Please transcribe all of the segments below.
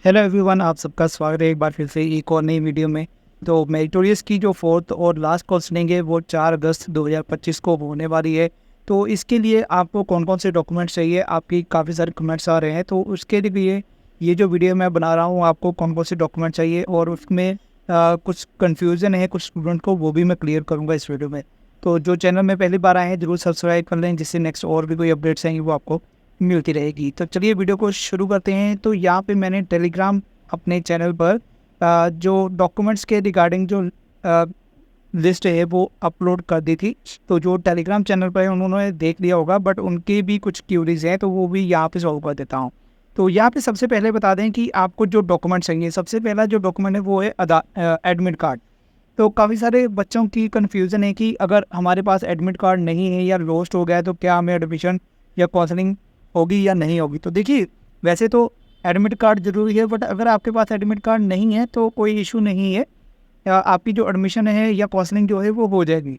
Hello everyone, आप सबका स्वागत है एक बार फिर से एक और नई वीडियो में। तो मेरिटोरियस की जो फोर्थ और लास्ट काउंसलिंग है वो 4 अगस्त 2025 को होने वाली है। तो इसके लिए आपको कौन कौन से डॉक्यूमेंट्स चाहिए, आपकी काफ़ी सारे कमेंट्स आ रहे हैं, तो उसके लिए ये जो वीडियो मैं बना रहा हूँ आपको कौन कौन से डॉक्यूमेंट चाहिए और उसमें कुछ कन्फ्यूज़न है कुछ स्टूडेंट को, वो भी मैं क्लियर करूँगा इस वीडियो में। तो जो चैनल में पहली बार आए हैं ज़रूर सब्सक्राइब कर लें, जिससे नेक्स्ट और भी कोई अपडेट्स आएंगी वो आपको मिलती रहेगी। तो चलिए वीडियो को शुरू करते हैं। तो यहाँ पे मैंने टेलीग्राम अपने चैनल पर जो डॉक्यूमेंट्स के रिगार्डिंग जो लिस्ट है वो अपलोड कर दी थी। तो जो टेलीग्राम चैनल पर है उन्होंने देख लिया होगा, बट उनके भी कुछ क्यूरीज हैं तो वो भी यहाँ पे सॉल्व कर देता हूँ। तो यहाँ पे सबसे पहले बता दें कि आपको जो डॉक्यूमेंट चाहिए, सबसे पहला जो डॉक्यूमेंट है वो है एडमिट कार्ड। तो काफ़ी सारे बच्चों की कन्फ्यूज़न है कि अगर हमारे पास एडमिट कार्ड नहीं है या लॉस्ट हो गया है तो क्या हमें एडमिशन या काउंसलिंग होगी या नहीं होगी। तो देखिए, वैसे तो एडमिट कार्ड ज़रूरी है, बट अगर आपके पास एडमिट कार्ड नहीं है तो कोई इशू नहीं है, आपकी जो एडमिशन है या काउंसलिंग जो है वो हो जाएगी।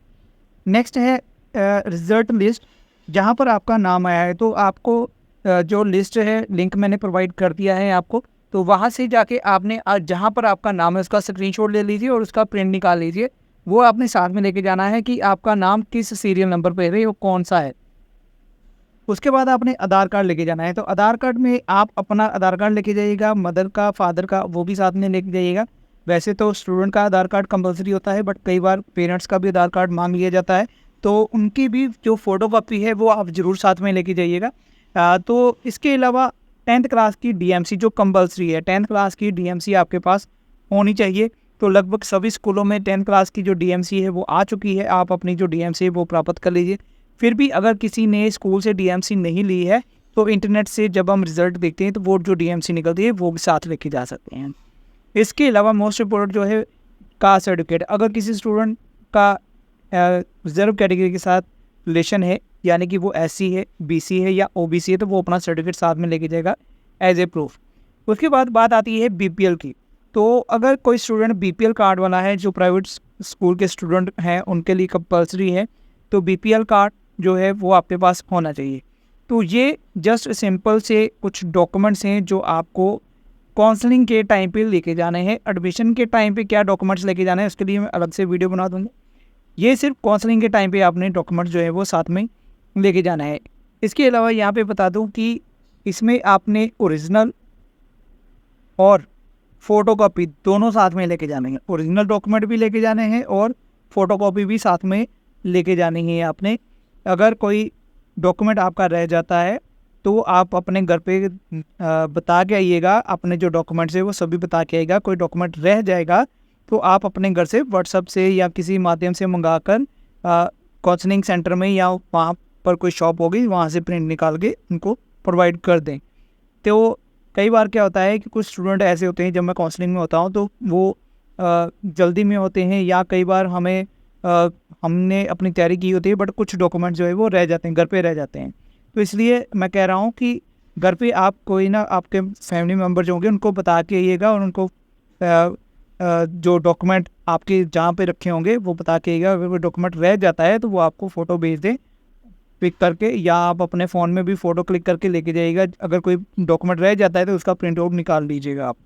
नेक्स्ट है रिजल्ट लिस्ट, जहाँ पर आपका नाम आया है तो आपको जो लिस्ट है लिंक मैंने प्रोवाइड कर दिया है आपको। तो वहाँ से जाके आपने जहाँ पर आपका नाम है उसका स्क्रीनशॉट ले लीजिए और उसका प्रिंट निकाल लीजिए। वो आपने साथ में लेके जाना है कि आपका नाम किस सीरियल नंबर पर है, वो कौन सा है। उसके बाद आपने आधार कार्ड लेके जाना है। तो आधार कार्ड में आप अपना आधार कार्ड लेके जाइएगा, मदर का, फादर का, वो भी साथ में लेके जाइएगा। वैसे तो स्टूडेंट का आधार कार्ड कंपलसरी होता है, बट कई बार पेरेंट्स का भी आधार कार्ड मांग लिया जाता है, तो उनकी भी जो फ़ोटो कॉपी है वो आप ज़रूर साथ में लेके जाइएगा। तो इसके अलावा 10th क्लास की डीएमसी जो कंपलसरी है, 10th क्लास की डीएमसी आपके पास होनी चाहिए। तो लगभग सभी स्कूलों में 10th क्लास की जो डीएमसी है वो आ चुकी है, आप अपनी जो डीएमसी है वो प्राप्त कर लीजिए। फिर भी अगर किसी ने स्कूल से डीएमसी नहीं ली है तो इंटरनेट से जब हम रिज़ल्ट देखते हैं तो वो जो डीएमसी निकलती है वो भी साथ लेके जा सकते हैं। इसके अलावा मोस्ट इम्पोर्टेंट जो है कास्ट सर्टिफिकेट। अगर किसी स्टूडेंट का रिजर्व कैटेगरी के साथ रिलेशन है, यानी कि वो एससी है, बीसी है या ओबीसी है, तो वो अपना सर्टिफिकेट साथ में लेके जाएगा एज ए प्रूफ। उसके बाद बात आती है बीपीएल की। तो अगर कोई स्टूडेंट बीपीएल कार्ड वाला है, जो प्राइवेट स्कूल के स्टूडेंट हैं उनके लिए कंपल्सरी है, तो बीपीएल कार्ड जो है वो आपके पास होना चाहिए। तो ये जस्ट सिंपल से कुछ डॉक्यूमेंट्स हैं जो आपको काउंसलिंग के टाइम पे लेके जाने हैं। एडमिशन के टाइम पे क्या डॉक्यूमेंट्स लेके जाने हैं उसके लिए मैं अलग से वीडियो बना दूँगा। ये सिर्फ काउंसलिंग के टाइम पे आपने डॉक्यूमेंट्स जो है वो साथ में लेके जाना है। इसके अलावा यहाँ पे बता दूँ कि इसमें आपने ओरिजिनल और फ़ोटोकॉपी दोनों साथ में लेके जाने हैं। ओरिजिनल डॉक्यूमेंट भी लेके जाने हैं और फ़ोटोकॉपी भी साथ में लेके जानी है आपने। अगर कोई डॉक्यूमेंट आपका रह जाता है तो आप अपने घर पे बता के आइएगा, अपने जो डॉक्यूमेंट्स है वो सभी बता के आइएगा। कोई डॉक्यूमेंट रह जाएगा तो आप अपने घर से व्हाट्सएप से या किसी माध्यम से मंगाकर काउंसलिंग सेंटर में या वहाँ पर कोई शॉप होगी वहाँ से प्रिंट निकाल के उनको प्रोवाइड कर दें। तो कई बार क्या होता है कि कुछ स्टूडेंट ऐसे होते हैं, जब मैं काउंसलिंग में होता हूँ तो वो जल्दी में होते हैं, या कई बार हमने अपनी तैयारी की होती है बट कुछ डॉक्यूमेंट जो है वो रह जाते हैं, घर पे रह जाते हैं। तो इसलिए मैं कह रहा हूँ कि घर पे आप कोई ना, आपके फैमिली मेम्बर जो होंगे उनको बता के आइएगा और उनको जो डॉक्यूमेंट आपके जहाँ पे रखे होंगे वो बता के आइएगा। अगर कोई डॉक्यूमेंट रह जाता है तो वो आपको फ़ोटो भेज दें पिक करके, या आप अपने फ़ोन में भी फ़ोटो क्लिक करके लेके जाइएगा। अगर कोई डॉक्यूमेंट रह जाता है तो उसका प्रिंट आउट निकाल लीजिएगा आप।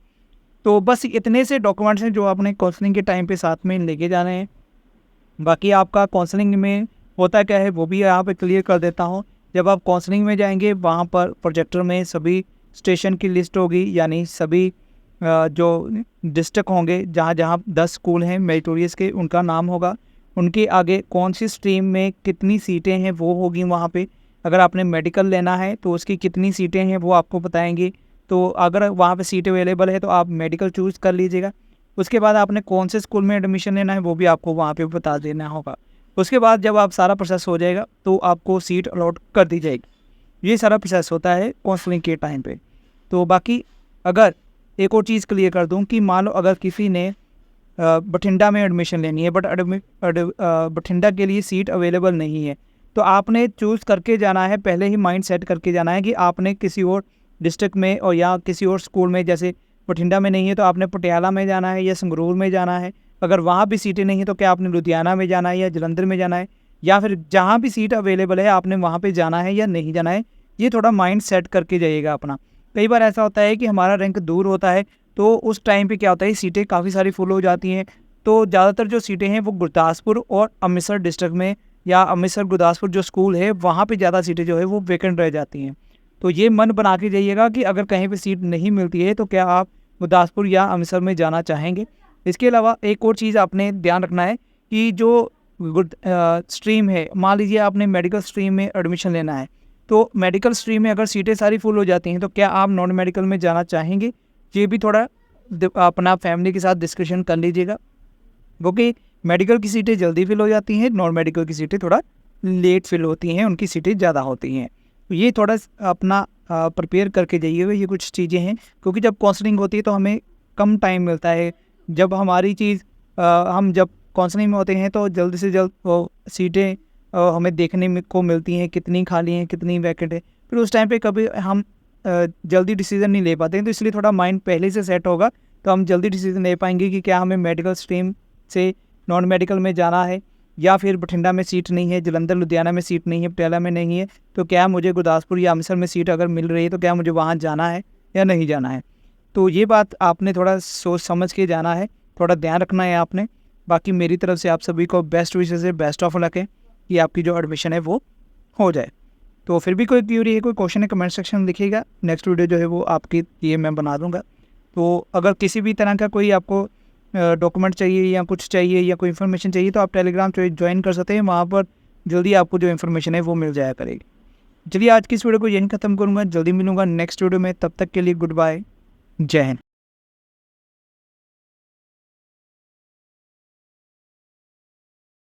तो बस इतने से डॉक्यूमेंट्स हैं जो आपने काउंसलिंग के टाइम पे साथ में लेके जाने हैं। बाकी आपका काउंसलिंग में होता क्या है वो भी यहाँ पे क्लियर कर देता हूँ। जब आप काउंसलिंग में जाएंगे वहाँ पर प्रोजेक्टर में सभी स्टेशन की लिस्ट होगी, यानी सभी जो डिस्ट्रिक्ट होंगे जहाँ जहाँ 10 स्कूल हैं मेरिटोरियस के, उनका नाम होगा। उनके आगे कौन सी स्ट्रीम में कितनी सीटें हैं वो होगी वहाँ पे। अगर आपने मेडिकल लेना है तो उसकी कितनी सीटें हैं वो आपको बताएंगे। तो अगर वहाँ पे सीट अवेलेबल है तो आप मेडिकल चूज़ कर लीजिएगा। उसके बाद आपने कौन से स्कूल में एडमिशन लेना है वो भी आपको वहाँ पे बता देना होगा। उसके बाद जब आप सारा प्रोसेस हो जाएगा तो आपको सीट अलॉट कर दी जाएगी। ये सारा प्रोसेस होता है काउंसलिंग के टाइम पे। तो बाकी अगर एक और चीज़ क्लियर कर दूं कि मान लो अगर किसी ने बठिंडा में एडमिशन लेनी है बट बठिंडा के लिए सीट अवेलेबल नहीं है, तो आपने चूज़ करके जाना है, पहले ही माइंड सेट करके जाना है कि आपने किसी और डिस्ट्रिक्ट में और या किसी और स्कूल में, जैसे बठिंडा में नहीं है तो आपने पटियाला में जाना है या संगरूर में जाना है। अगर वहाँ भी सीटें नहीं है तो क्या आपने लुधियाना में जाना है या जलंधर में जाना है, या फिर जहाँ भी सीट अवेलेबल है आपने वहाँ पे जाना है या नहीं जाना है। ये थोड़ा माइंड सेट करके जाइएगा अपना। कई बार ऐसा होता है कि हमारा रैंक दूर होता है, तो उस टाइम पे क्या होता है, सीटें काफ़ी सारी फुल हो जाती हैं। तो ज़्यादातर जो सीटें हैं वो गुरदासपुर और अमृतसर डिस्ट्रिक्ट में या अमृतसर गुरदासपुर जो स्कूल है वहाँ पे ज़्यादा सीटें जो है वो वैकेंट रह जाती हैं। तो ये मन बना के जाइएगा कि अगर कहीं पे सीट नहीं मिलती है तो क्या आप गुरदासपुर या अमृतसर में जाना चाहेंगे। इसके अलावा एक और चीज़ आपने ध्यान रखना है कि जो स्ट्रीम है, मान लीजिए आपने मेडिकल स्ट्रीम में एडमिशन लेना है, तो मेडिकल स्ट्रीम में अगर सीटें सारी फुल हो जाती हैं तो क्या आप नॉन मेडिकल में जाना चाहेंगे। ये भी थोड़ा अपना फैमिली के साथ डिस्कशन कर लीजिएगा, क्योंकि मेडिकल की सीटें जल्दी फिल हो जाती हैं, नॉन मेडिकल की सीटें थोड़ा लेट फिल होती हैं, उनकी सीटें ज़्यादा होती हैं। तो ये थोड़ा अपना प्रिपेयर करके जाइएगा, ये कुछ चीज़ें हैं, क्योंकि जब काउंसलिंग होती है तो हमें कम टाइम मिलता है। जब हमारी चीज़ हम जब काउंसलिंग में होते हैं तो जल्द से जल्द वो सीटें हमें देखने में को मिलती हैं, कितनी खाली हैं, कितनी वैकेंट है। फिर उस टाइम पे कभी हम जल्दी डिसीज़न नहीं ले पाते हैं, तो इसलिए थोड़ा माइंड पहले से सेट होगा तो हम जल्दी डिसीज़न ले पाएंगे कि क्या हमें मेडिकल स्ट्रीम से नॉन मेडिकल में जाना है, या फिर बठिंडा में सीट नहीं है, जलंधर लुधियाना में सीट नहीं है, पटियाला में नहीं है, तो क्या मुझे गुरदासपुर या अमृतसर में सीट अगर मिल रही है तो क्या मुझे वहाँ जाना है या नहीं जाना है। तो ये बात आपने थोड़ा सोच समझ के जाना है, थोड़ा ध्यान रखना है आपने। बाकी मेरी तरफ से आप सभी को बेस्ट विशेस है, बेस्ट ऑफ लक है कि आपकी जो एडमिशन है वो हो जाए। तो फिर भी कोई क्यूरी है, कोई क्वेश्चन है, कमेंट सेक्शन में लिखिएगा। नेक्स्ट वीडियो जो है वो आपके लिए मैं बना दूंगा। तो अगर किसी भी तरह का कोई आपको डॉक्यूमेंट चाहिए या कुछ चाहिए या कोई इन्फॉर्मेशन चाहिए तो आप टेलीग्राम ज्वाइन कर सकते हैं, वहाँ पर जल्दी आपको जो इन्फॉर्मेशन है वो मिल जाया करेगी। चलिए आज की इस वीडियो को यहीं ख़त्म करूँगा, जल्दी मिलूँगा नेक्स्ट वीडियो में, तब तक के लिए गुड बाय, जय हिंद।